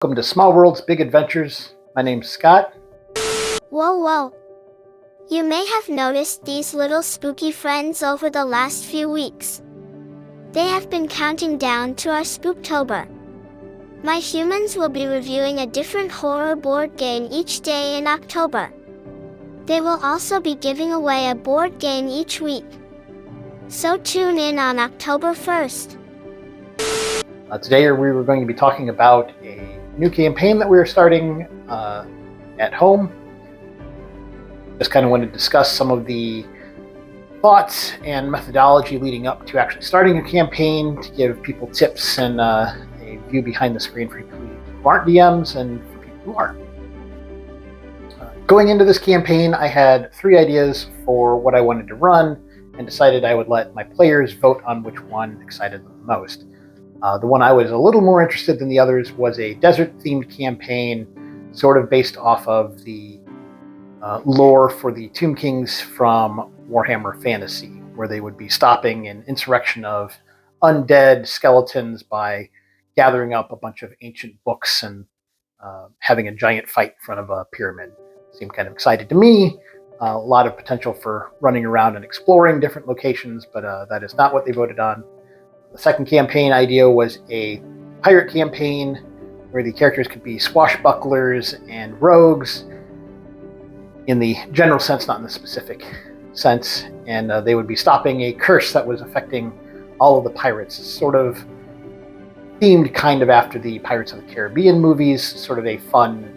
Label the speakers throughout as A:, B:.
A: Welcome to Small World's Big Adventures. My name's Scott.
B: Whoa. You may have noticed these little spooky friends over the last few weeks. They have been counting down to our Spooktober. My humans will be reviewing a different horror board game each day in October. They will also be giving away a board game each week. So tune in on October 1st.
A: Today we were going to be talking about a new campaign that we are starting at home. Just kind of wanted to discuss some of the thoughts and methodology leading up to actually starting a campaign, to give people tips and a view behind the screen for people who aren't DMs and for people who are. Going into this campaign, I had 3 ideas for what I wanted to run and decided I would let my players vote on which one excited them the most. The one I was a little more interested than the others was a desert-themed campaign, sort of based off of the lore for the Tomb Kings from Warhammer Fantasy, where they would be stopping an insurrection of undead skeletons by gathering up a bunch of ancient books and having a giant fight in front of a pyramid. Seemed kind of exciting to me. A lot of potential for running around and exploring different locations, but that is not what they voted on. The second campaign idea was a pirate campaign where the characters could be swashbucklers and rogues in the general sense, not in the specific sense, and they would be stopping a curse that was affecting all of the pirates, sort of themed kind of after the Pirates of the Caribbean movies, sort of a fun,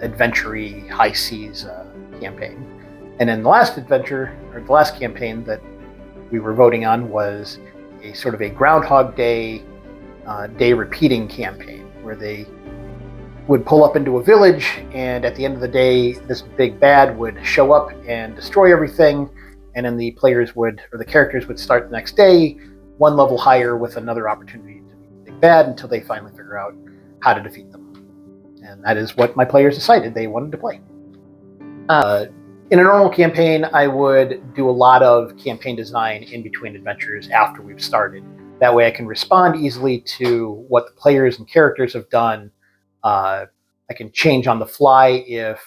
A: adventure-y, high seas campaign. And then the last campaign that we were voting on was a sort of a Groundhog Day repeating campaign, where they would pull up into a village, and at the end of the day, this big bad would show up and destroy everything, and then the characters would start the next day, one level higher with another opportunity to beat the big bad until they finally figure out how to defeat them. And that is what my players decided they wanted to play. In a normal campaign, I would do a lot of campaign design in between adventures after we've started. That way I can respond easily to what the players and characters have done. I can change on the fly if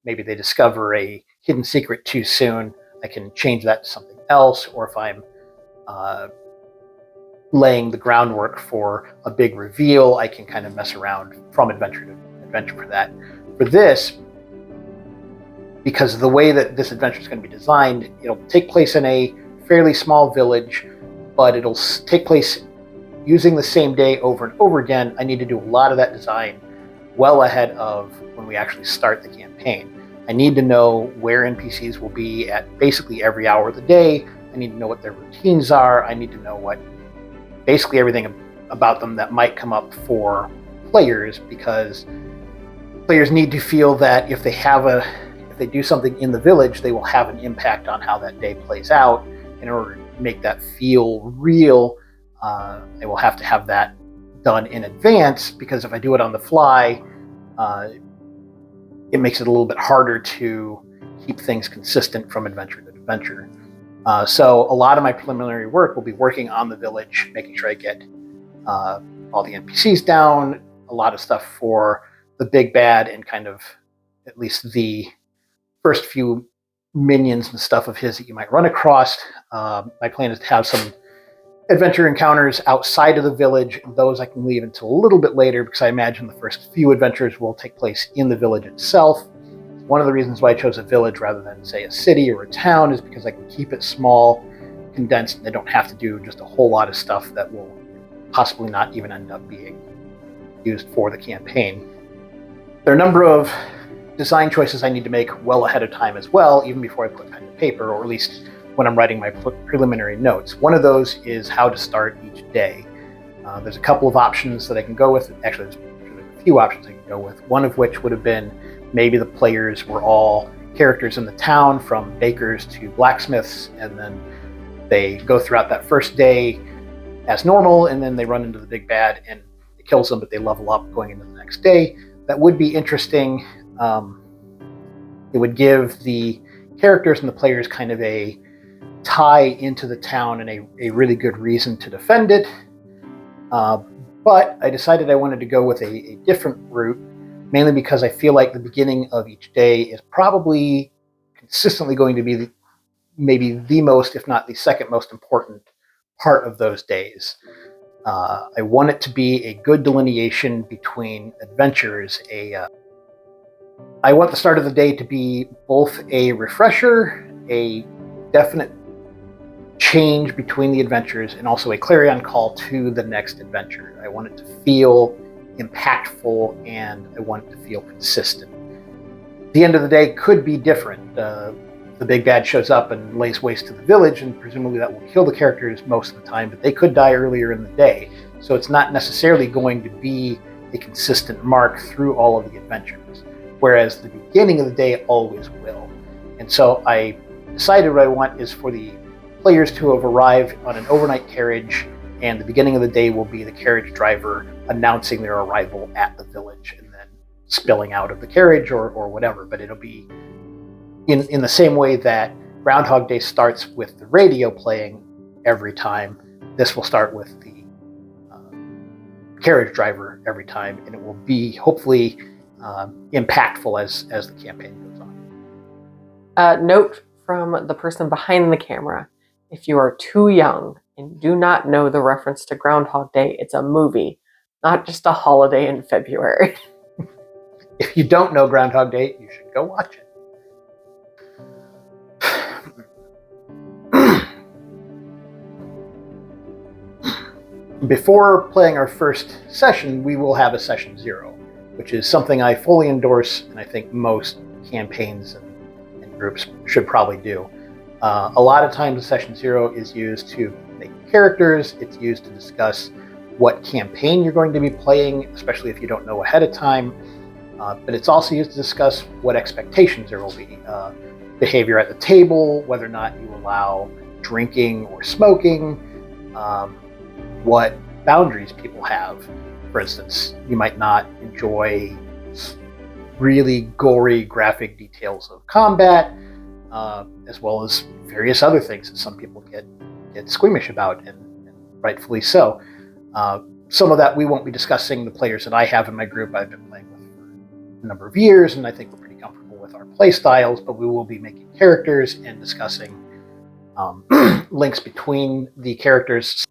A: maybe they discover a hidden secret too soon. I can change that to something else, or if I'm laying the groundwork for a big reveal, I can kind of mess around from adventure to adventure for that. For this, because of the way that this adventure is going to be designed, it'll take place in a fairly small village, but it'll take place using the same day over and over again. I need to do a lot of that design well ahead of when we actually start the campaign. I need to know where NPCs will be at basically every hour of the day. I need to know what their routines are. I need to know basically everything about them that might come up for players, because players need to feel that if they do something in the village, they will have an impact on how that day plays out. In order to make that feel real, I will have to have that done in advance, because if I do it on the fly, it makes it a little bit harder to keep things consistent from adventure to adventure. So a lot of my preliminary work will be working on the village, making sure I get all the NPCs down, a lot of stuff for the big bad, and kind of at least the first few minions and stuff of his that you might run across. My plan is to have some adventure encounters outside of the village. Those I can leave until a little bit later, because I imagine the first few adventures will take place in the village itself. One of the reasons why I chose a village rather than, say, a city or a town is because I can keep it small, condensed, and I don't have to do just a whole lot of stuff that will possibly not even end up being used for the campaign. There are a number of design choices I need to make well ahead of time as well, even before I put pen to paper, or at least when I'm writing my preliminary notes. One of those is how to start each day. There's a couple of options that I can go with. Actually, there's a few options I can go with. One of which would have been maybe the players were all characters in the town, from bakers to blacksmiths, and then they go throughout that first day as normal, and then they run into the big bad and it kills them, but they level up going into the next day. That would be interesting. It would give the characters and the players kind of a tie into the town and a really good reason to defend it. But I decided I wanted to go with a different route, mainly because I feel like the beginning of each day is probably consistently going to be maybe the most, if not the second most important part of those days. I want it to be a good delineation between adventures. I want the start of the day to be both a refresher, a definite change between the adventures, and also a clarion call to the next adventure. I want it to feel impactful, and I want it to feel consistent. The end of the day could be different. The big bad shows up and lays waste to the village, and presumably that will kill the characters most of the time, but they could die earlier in the day. So it's not necessarily going to be a consistent mark through all of the adventures, whereas the beginning of the day always will. And so I decided what I want is for the players to have arrived on an overnight carriage, and the beginning of the day will be the carriage driver announcing their arrival at the village and then spilling out of the carriage or whatever. But it'll be in the same way that Groundhog Day starts with the radio playing every time. This will start with the carriage driver every time, and it will be hopefully impactful as the campaign goes on.
C: Note from the person behind the camera: if you are too young and do not know the reference to Groundhog Day, it's a movie, not just a holiday in February.
A: If you don't know Groundhog Day, you should go watch it. Before playing our first session, we will have a session 0, which is something I fully endorse, and I think most campaigns and groups should probably do. A lot of times, session 0 is used to make characters. It's used to discuss what campaign you're going to be playing, especially if you don't know ahead of time. But it's also used to discuss what expectations there will be. Behavior at the table, whether or not you allow drinking or smoking, what boundaries people have. For instance, you might not enjoy really gory, graphic details of combat, as well as various other things that some people get squeamish about, and rightfully so. Some of that we won't be discussing. The players that I have in my group I've been playing with for a number of years, and I think we're pretty comfortable with our play styles, but we will be making characters and discussing links between the characters.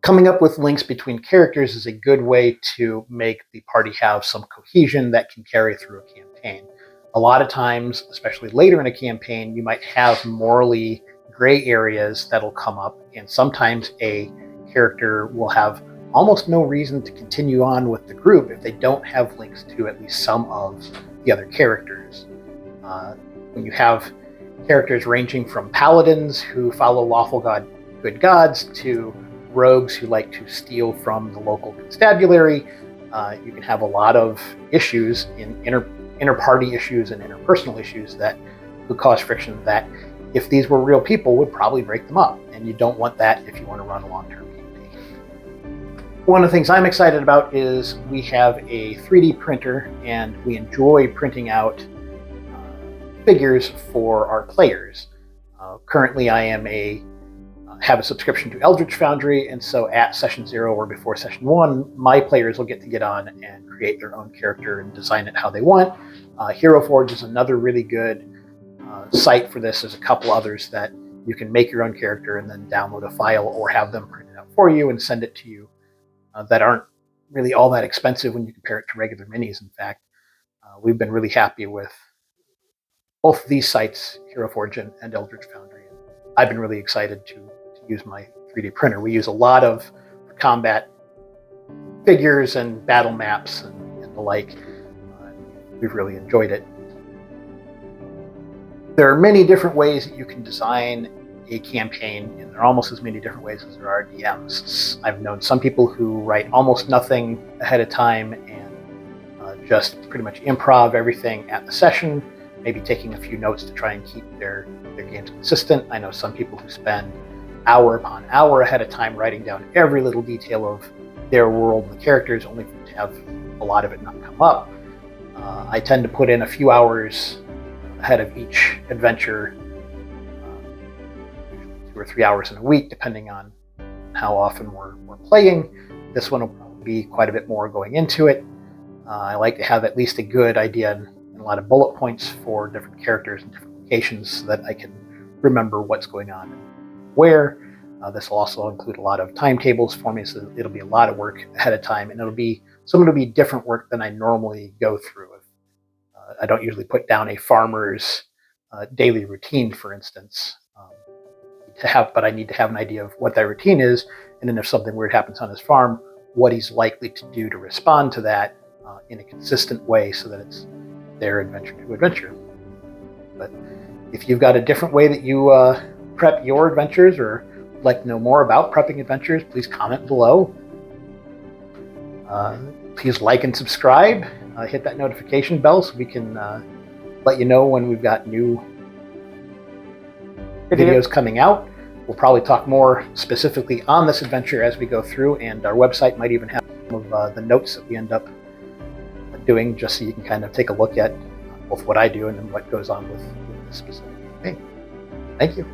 A: Coming up with links between characters is a good way to make the party have some cohesion that can carry through a campaign. A lot of times, especially later in a campaign, you might have morally gray areas that'll come up, and sometimes a character will have almost no reason to continue on with the group if they don't have links to at least some of the other characters. When you have characters ranging from paladins who follow lawful good gods to rogues who like to steal from the local constabulary, you can have a lot of issues in inter-party issues and interpersonal issues that could cause friction that, if these were real people, would probably break them up. And you don't want that if you want to run a long-term campaign. One of the things I'm excited about is we have a 3D printer, and we enjoy printing out figures for our players. Currently, I have a subscription to Eldritch Foundry, and so at session 0 or before session 1, my players will get to get on and create their own character and design it how they want. Hero Forge is another really good site for this. There's a couple others that you can make your own character and then download a file or have them print it out for you and send it to you, that aren't really all that expensive when you compare it to regular minis. In fact, we've been really happy with both of these sites, Hero Forge and Eldritch Foundry. I've been really excited to use my 3D printer. We use a lot of combat figures and battle maps and the like. We've really enjoyed it. There are many different ways that you can design a campaign, and there are almost as many different ways as there are DMs. I've known some people who write almost nothing ahead of time and just pretty much improv everything at the session, maybe taking a few notes to try and keep their games consistent. I know some people who spend hour upon hour ahead of time writing down every little detail of their world and the characters, only to have a lot of it not come up. I tend to put in a few hours ahead of each adventure, usually 2 or 3 hours in a week, depending on how often we're playing. This one will probably be quite a bit more going into it. I like to have at least a good idea and a lot of bullet points for different characters and different locations so that I can remember what's going on and where. This will also include a lot of timetables for me, so it'll be a lot of work ahead of time, and some of it'll be different work than I normally go through. I don't usually put down a farmer's daily routine, for instance, but I need to have an idea of what that routine is, and then if something weird happens on his farm, what he's likely to do to respond to that in a consistent way so that it's their adventure to adventure. But if you've got a different way that you prep your adventures or would like to know more about prepping adventures, please comment below. Please like and subscribe. Hit that notification bell so we can let you know when we've got new videos coming out. We'll probably talk more specifically on this adventure as we go through, and our website might even have some of the notes that we end up doing, just so you can kind of take a look at both what I do and then what goes on with this specific thing. Thank you.